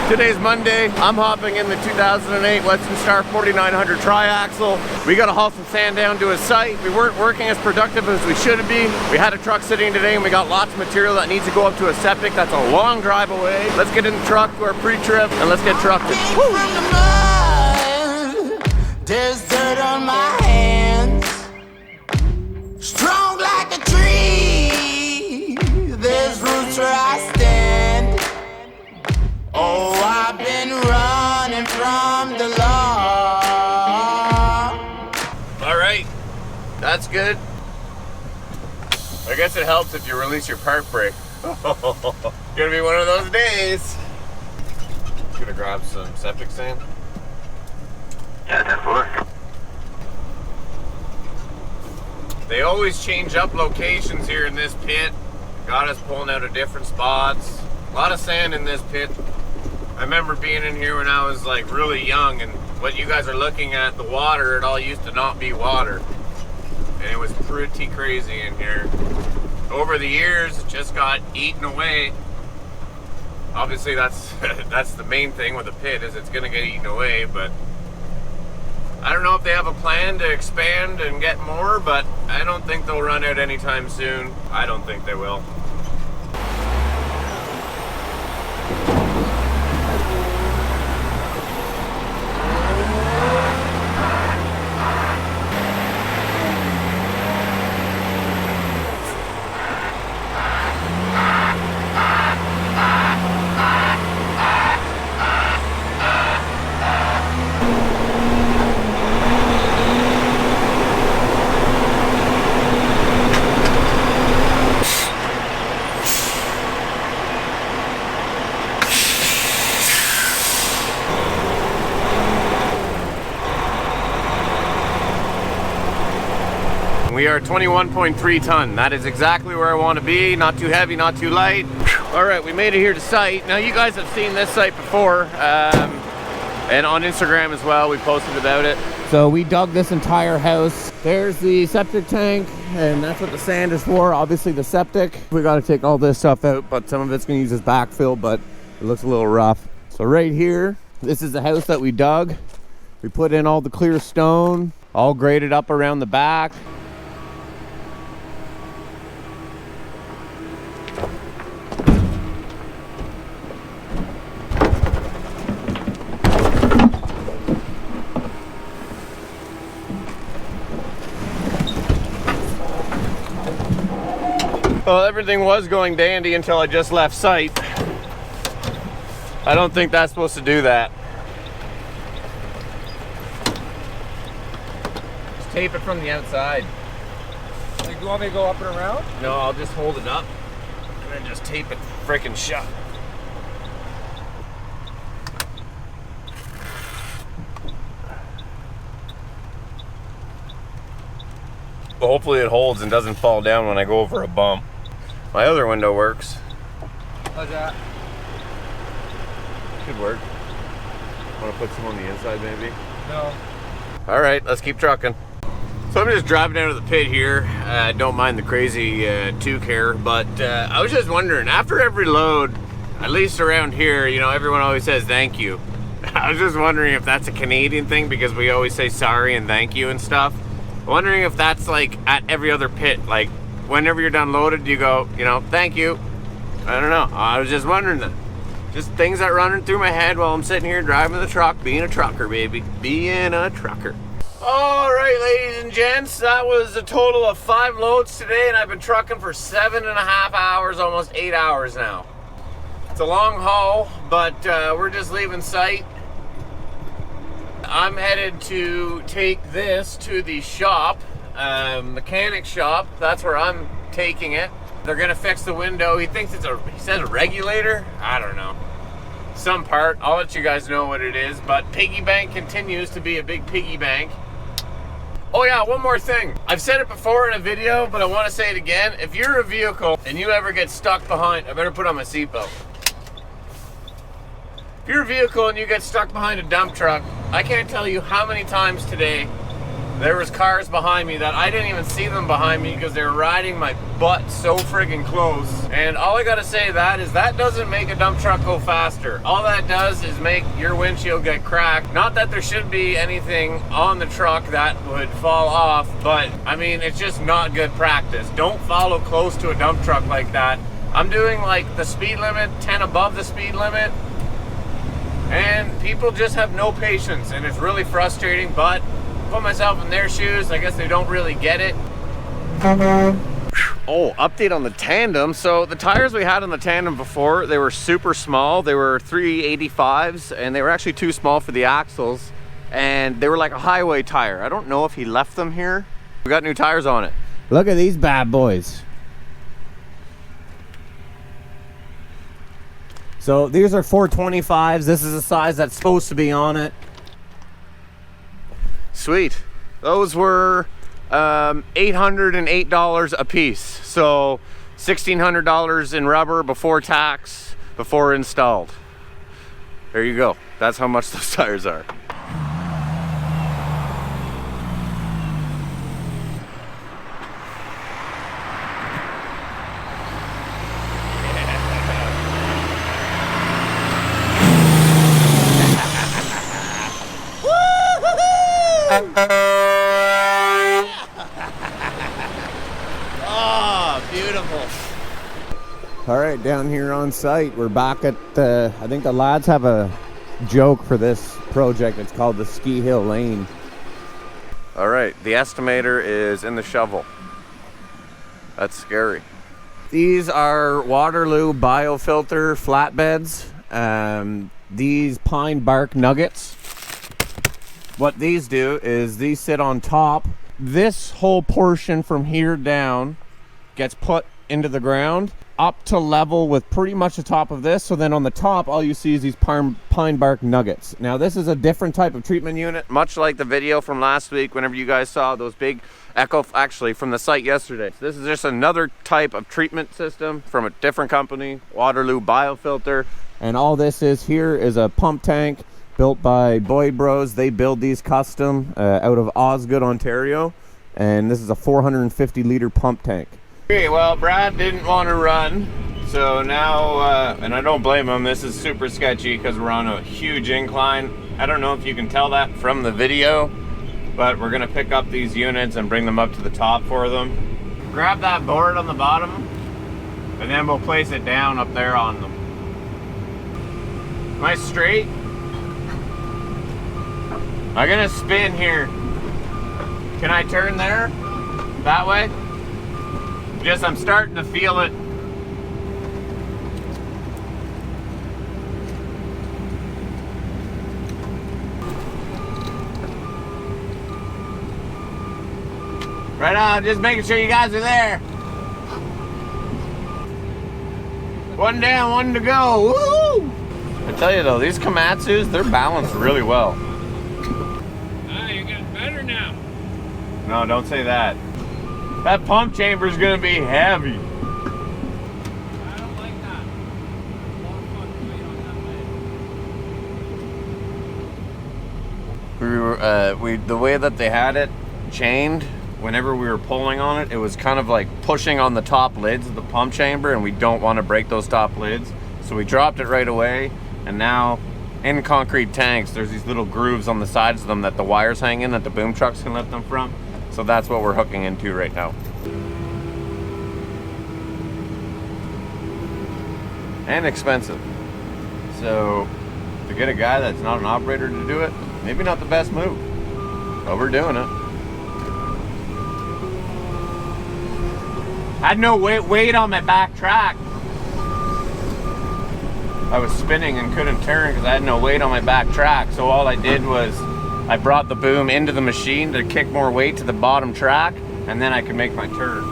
Today's Monday. I'm hopping in the 2008 Western Star 4900 tri-axle. We got to haul some sand down to a site. We weren't working as productive as we should be. We had a truck sitting today and we got lots of material that needs to go up to a septic. That's a long drive away. Let's get in the truck to our pre-trip and let's get trucking. There's dirt on my hands, strong like a tree. There's roots where I stand. Oh, I've been running from the law. All right, that's good. I guess it helps if you release your park brake. Gonna be one of those days. Gonna grab some septic sand. Yeah, definitely. They always change up locations here in this pit. Got us pulling out of different spots. A lot of sand in this pit. I remember being in here when I was like really young, and what you guys are looking at, the water, it all used to not be water. And it was pretty crazy in here. Over the years, it just got eaten away. Obviously that's that's the main thing with the pit, is it's gonna get eaten away, but I don't know if they have a plan to expand and get more, but I don't think they'll run out anytime soon. I don't think they will. We are 21.3 ton. That is exactly where I want to be. Not too heavy, not too light. All right, we made it here to site. Now you guys have seen this site before, and on Instagram as well, we posted about it. So we dug this entire house. There's the septic tank, and that's what the sand is for, obviously the septic. We got to take all this stuff out, but some of it's gonna use as backfill, but it looks a little rough. So right here, this is the house that we dug. We put in all the clear stone, all graded up around the back. Well, everything was going dandy until I just left site. I don't think that's supposed to do that. Just tape it from the outside. You want me to go up and around? No, I'll just hold it up and then just tape it freaking shut. Well, hopefully it holds and doesn't fall down when I go over a bump. My other window works. How's that? Should work. Want to put some on the inside maybe? No. All right, let's keep trucking. So I'm just driving out of the pit here. Don't mind the crazy toque here, but I was just wondering, after every load, at least around here, you know, everyone always says thank you. I was just wondering if that's a Canadian thing, because we always say sorry and thank you and stuff. Wondering if that's like at every other pit, like whenever you're done loaded, you go, you know, thank you. I don't know. I was just wondering that. Just things that running through my head while I'm sitting here driving the truck, being a trucker, baby. Being a trucker. All right, ladies and gents, that was a total of 5 loads today, and I've been trucking for 7.5 hours, almost 8 hours now. It's a long haul, but we're just leaving site. I'm headed to take this to the shop, mechanic shop. That's where I'm taking it. They're gonna fix the window. He thinks it's he says a regulator? I don't know. Some part. I'll let you guys know what it is. But piggy bank continues to be a big piggy bank. Oh yeah, one more thing. I've said it before in a video, but I want to say it again. If you're a vehicle and you ever get stuck behind, I better put on my seatbelt. If you're a vehicle and you get stuck behind a dump truck, I can't tell you how many times today there was cars behind me that I didn't even see them behind me because they were riding my butt so friggin' close. And all I gotta say that doesn't make a dump truck go faster. All that does is make your windshield get cracked. Not that there should be anything on the truck that would fall off, but I mean, it's just not good practice. Don't follow close to a dump truck like that. I'm doing like the speed limit, 10 above the speed limit, and people just have no patience, and it's really frustrating. But put myself in their shoes, I guess they don't really get it. Oh, update on the Tandem. So the tires we had on the Tandem before, they were super small. They were 385s, and they were actually too small for the axles, and they were like a highway tire. I don't know if he left them here. We got new tires on it. Look at these bad boys. So these are 425s. This is the size that's supposed to be on it. Sweet. Those were $808 a piece. So $1,600 in rubber before tax, before installed. There you go. That's how much those tires are. Oh, beautiful. All right, down here on site, we're back at the, I think the lads have a joke for this project. It's called the Ski Hill Lane. All right, the estimator is in the shovel. That's scary. These are Waterloo biofilter flatbeds. These pine bark nuggets. What these do is these sit on top. This whole portion from here down gets put into the ground up to level with pretty much the top of this. So then on the top, all you see is these pine bark nuggets. Now this is a different type of treatment unit, Much like the video from last week, whenever you guys saw those big Echo, actually from the site yesterday. So this is just another type of treatment system from a different company, Waterloo Biofilter. and all this is here is a pump tank built by Boyd Bros. They build these custom out of Osgood, Ontario, and this is a 450 liter pump tank. Okay, well, Brad didn't want to run, so now, and I don't blame him, this is super sketchy because we're on a huge incline. I don't know if you can tell that from the video, but we're gonna pick up these units and bring them up to the top for them. Grab that board on the bottom, and then we'll place it down up there on them. Am I straight? I'm gonna spin here. Can I turn there? That way? Just, I'm starting to feel it. Right on, just making sure you guys are there. One down, one to go. Woo! I tell you though, these Komatsus, they're balanced really well. Ah, you're getting better now. No, don't say that. That pump chamber is gonna be heavy. I don't like that. A lot of fucking weight on that blade. The way that they had it chained, whenever we were pulling on it, it was kind of like pushing on the top lids of the pump chamber, and we don't want to break those top lids. So we dropped it right away, and now in concrete tanks, there's these little grooves on the sides of them that the wires hang in that the boom trucks can lift them from. So that's what we're hooking into right now. And expensive. So to get a guy that's not an operator to do it, maybe not the best move, but we're doing it. I had no weight on my back track. I was spinning and couldn't turn because I had no weight on my back track. So all I did was I brought the boom into the machine to kick more weight to the bottom track, and then I could make my turn.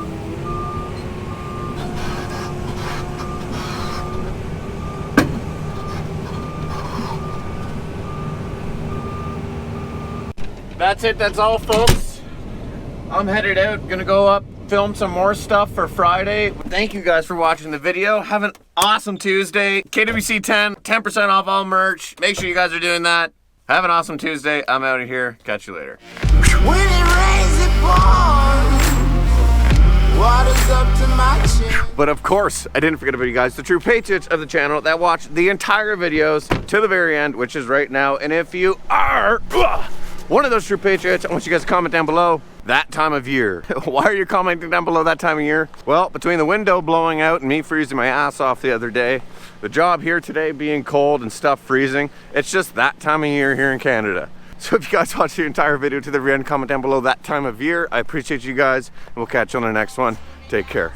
That's it, that's all folks. I'm headed out, gonna go up, film some more stuff for Friday. Thank you guys for watching the video. Have an awesome Tuesday. KWC 10% off all merch. Make sure you guys are doing that. Have an awesome Tuesday. I'm out of here. Catch you later. When it rains, it pours. Water's up to my chin. But of course, I didn't forget about you guys, the true patriots of the channel that watch the entire videos to the very end, which is right now. And if you are one of those true patriots, I want you guys to comment down below that time of year. Why are you commenting down below that time of year? Well, between the window blowing out and me freezing my ass off the other day, the job here today being cold and stuff freezing, it's just that time of year here in Canada. So if you guys watch the entire video to the very end, comment down below that time of year. I appreciate you guys, and we'll catch you on the next one. Take care.